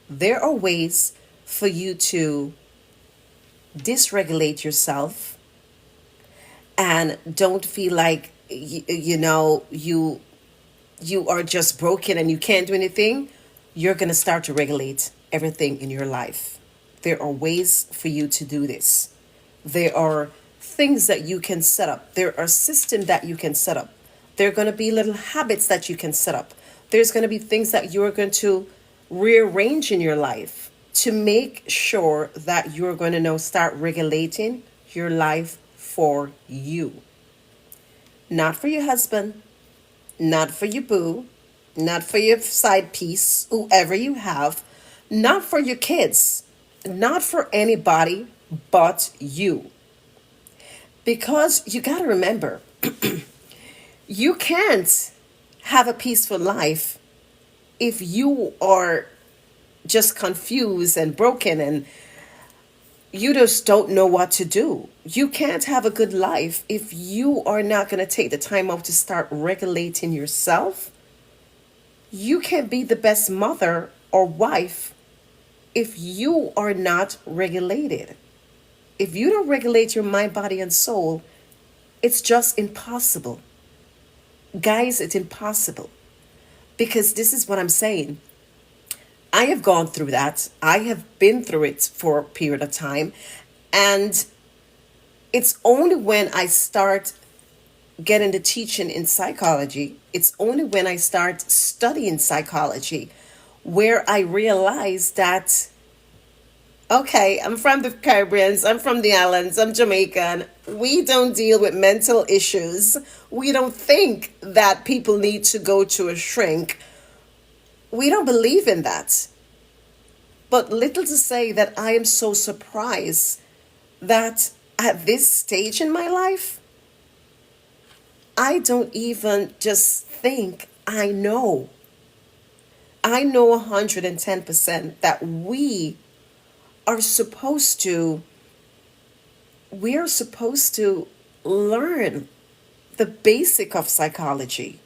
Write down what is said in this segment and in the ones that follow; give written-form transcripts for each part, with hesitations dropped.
There are ways for you to dysregulate yourself and don't feel like you are just broken and you can't do anything. You're going to start to regulate everything in your life. There are ways for you to do this. There are things that you can set up. There are systems that you can set up. There are going to be little habits that you can set up. There's going to be things that you're going to rearrange in your life to make sure that you're going to now start regulating your life for you. Not for your husband, not for your boo, not for your side piece, whoever you have, not for your kids, not for anybody but you. Because you got to remember, you can't have a peaceful life if you are just confused and broken and you just don't know what to do. You can't have a good life if you are not going to take the time out to start regulating yourself. You can't be the best mother or wife if you are not regulated. If you don't regulate your mind, body, and soul, it's just impossible. Guys, it's impossible. Because this is what I'm saying. I have gone through that. I have been through it for a period of time. And it's only when I start getting the teaching in psychology, it's only when I start studying psychology where I realize that, okay, I'm from the Caribbean, I'm from the islands, I'm Jamaican. We don't deal with mental issues. We don't think that people need to go to a shrink. We don't believe in that. But little to say that I am so surprised that at this stage in my life, I don't even just think I know. I know 110% that are supposed to, we are supposed to learn the basic of psychology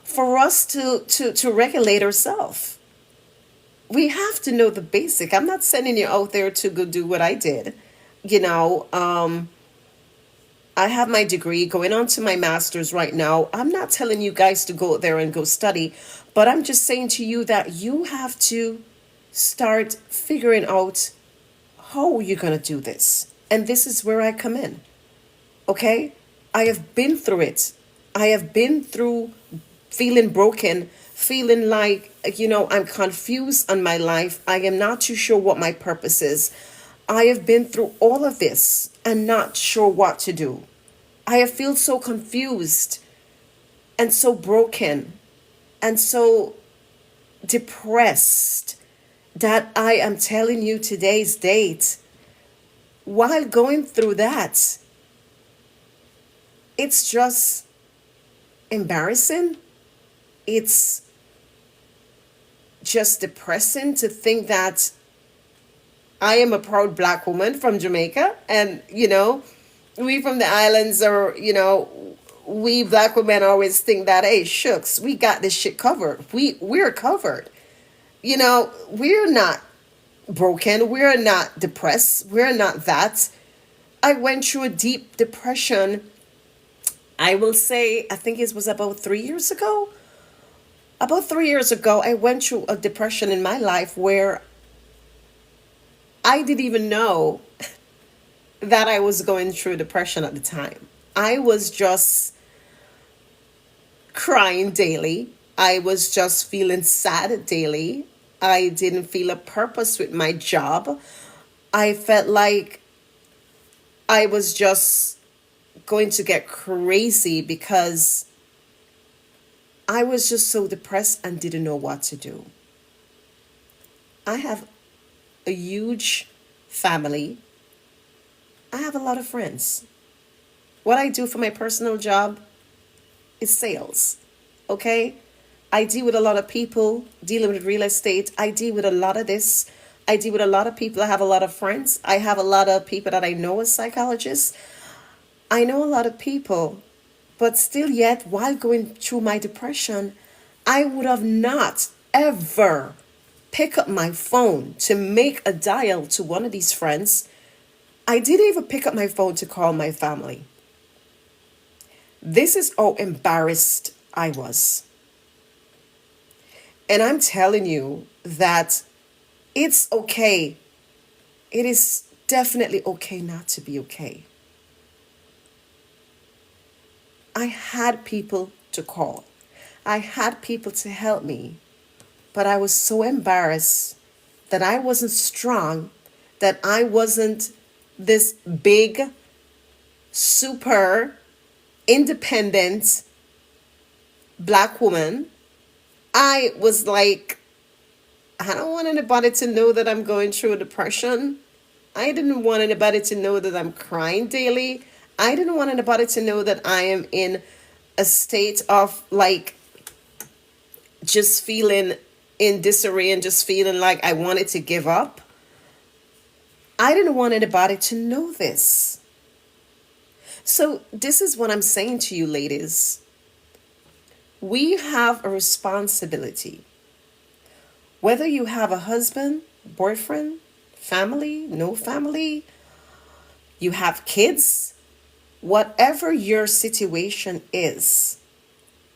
for us to regulate ourselves. We have to know the basic. I'm not sending you out there to go do what I did. You know, I have my degree going on to my master's right now. I'm not telling you guys to go there and go study, but I'm just saying to you that you have to start figuring out how you're going to do this. And this is where I come in. Okay? I have been through it. I have been through feeling broken, feeling like, I'm confused on my life. I am not too sure what my purpose is. I have been through all of this and not sure what to do. I have felt so confused and so broken and so depressed that I am telling you today's date. While going through that, it's just embarrassing. It's just depressing to think that I am a proud Black woman from Jamaica, and we from the islands are, we Black women always think that, hey, shucks, we got this shit covered. We're covered. We're not broken. We're not depressed. We're not that. I went through a deep depression. I will say, I think it was about 3 years ago. About 3 years ago, I went through a depression in my life where I didn't even know that I was going through depression at the time. I was just crying daily. I was just feeling sad daily. I didn't feel a purpose with my job. I felt like I was just going to get crazy because I was just so depressed and didn't know what to do. I have a huge family. I have a lot of friends. What I do for my personal job is sales. Okay? I deal with a lot of people dealing with real estate. I deal with a lot of this. I deal with a lot of people. I have a lot of friends. I have a lot of people that I know as psychologists. I know a lot of people, but still yet, while going through my depression, I would have not ever pick up my phone to make a dial to one of these friends. I didn't even pick up my phone to call my family. This is how embarrassed I was. And I'm telling you that it's okay. It is definitely okay not to be okay. I had people to call. I had people to help me. But I was so embarrassed that I wasn't strong, that I wasn't this big, super independent black woman. I was like, I don't want anybody to know that I'm going through a depression. I didn't want anybody to know that I'm crying daily. I didn't want anybody to know that I am in a state of like just feeling in disarray and just feeling like I wanted to give up. I didn't want anybody to know this. So this is what I'm saying to you, ladies. We have a responsibility. Whether you have a husband, boyfriend, family, no family, you have kids, whatever your situation is,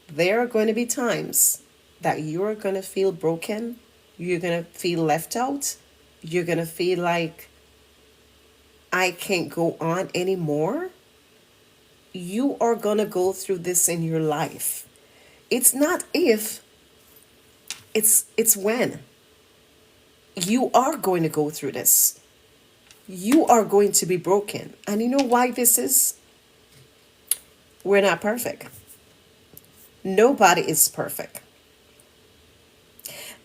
there are going to be times that you're going to feel broken. You're going to feel left out. You're going to feel like, I can't go on anymore. You are going to go through this in your life. It's not if, it's when. You are going to go through this. You are going to be broken. And you know why this is? We're not perfect. Nobody is perfect.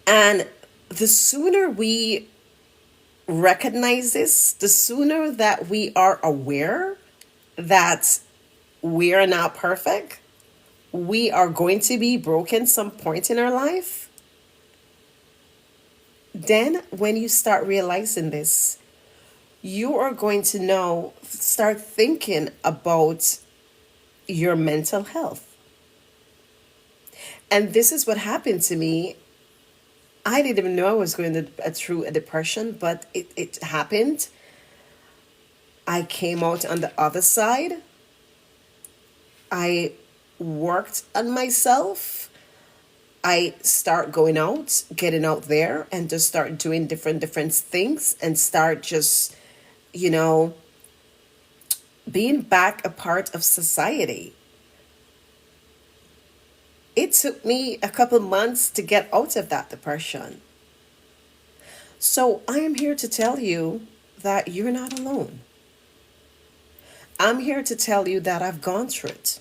And the sooner we recognize this, the sooner that we are aware that we are not perfect, we are going to be broken some point in our life, then when you start realizing this, you are going to start thinking about your mental health. And this is what happened to me. I didn't even know I was going through a depression, but it happened. I came out on the other side. I worked on myself. I start going out, getting out there, and just start doing different things and start just, being back a part of society. It took me a couple months to get out of that depression. So I am here to tell you that you're not alone. I'm here to tell you that I've gone through it.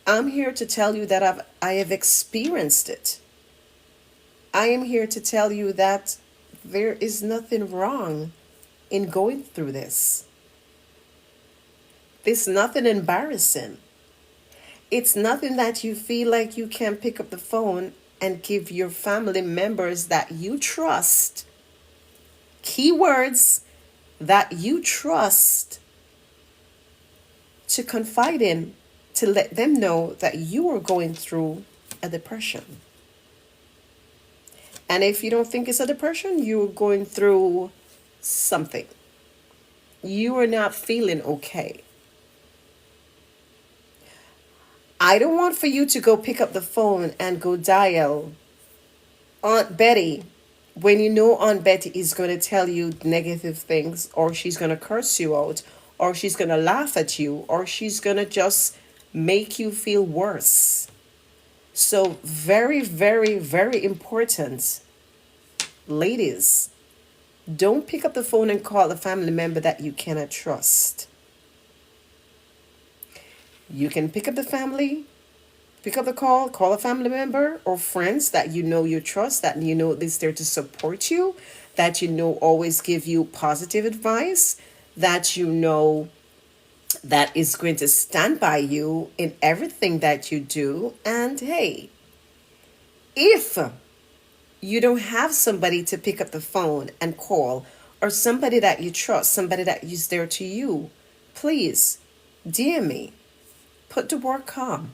I'm here to tell you that I have experienced it. I am here to tell you that there is nothing wrong in going through this. There's nothing embarrassing. It's nothing that you feel like you can pick up the phone and give your family members that you trust, keywords that you trust, to confide in, to let them know that you are going through a depression. And if you don't think it's a depression, you're going through something. You are not feeling okay. I don't want for you to go pick up the phone and go dial Aunt Betty when you know Aunt Betty is going to tell you negative things, or she's going to curse you out, or she's going to laugh at you, or she's going to just make you feel worse. So very, very, very important. Ladies, don't pick up the phone and call a family member that you cannot trust. You can pick up the call a family member or friends that you trust, that is there to support you, that always give you positive advice, that that is going to stand by you in everything that you do. And hey, if you don't have somebody to pick up the phone and call, or somebody that you trust, somebody that is there to you, please DM me. Put the word calm.